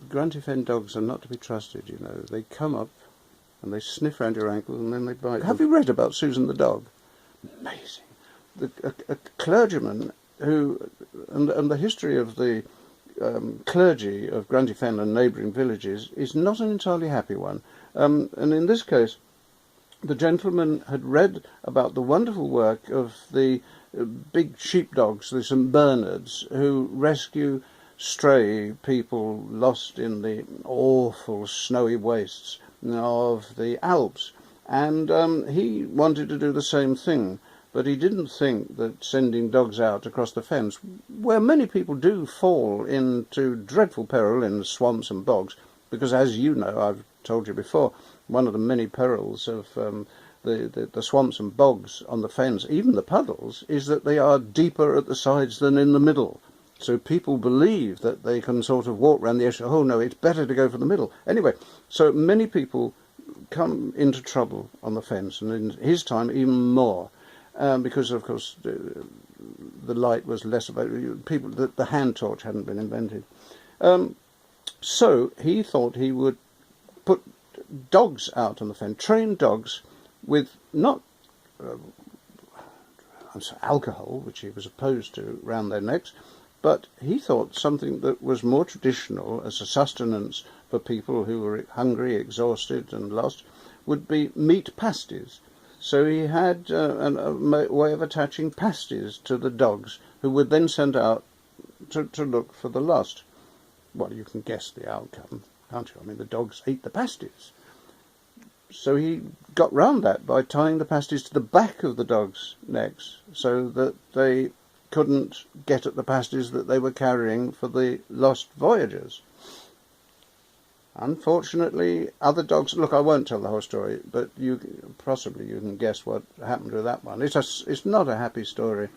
Grunty Fen dogs are not to be trusted, you know. They come up and they sniff around your ankles and then they bite. Have you read about Susan the dog? Amazing. A clergyman who, and the history of the clergy of Grunty Fen and neighbouring villages is not an entirely happy one. And in this case, the gentleman had read about the wonderful work of the big sheepdogs, the St. Bernards, who rescue stray people lost in the awful snowy wastes of the Alps. And he wanted to do the same thing, but he didn't think that sending dogs out across the fens, where many people do fall into dreadful peril in swamps and bogs, because as you know, I've told you before, one of the many perils of the swamps and bogs on the fens, even the puddles, is that they are deeper at the sides than in the middle. So people believe that they can sort of walk around the edge. Oh no, it's better to go for the middle. Anyway, so many people come into trouble on the fens, and in his time even more, because of course the light was less available. People, the hand torch hadn't been invented. So he thought he would put dogs out on the fen, trained dogs with not alcohol, which he was opposed to, round their necks, but he thought something that was more traditional as a sustenance for people who were hungry, exhausted and lost would be meat pasties. So he had a way of attaching pasties to the dogs, who would then send out to look for the lost. Well, you can guess the outcome, can't you? I mean, the dogs ate the pasties. So he got round that by tying the pasties to the back of the dogs' necks so that they couldn't get at the pasties that they were carrying for the lost voyagers. Unfortunately, other dogs... Look, I won't tell the whole story, but possibly you can guess what happened with that one. It's not a happy story.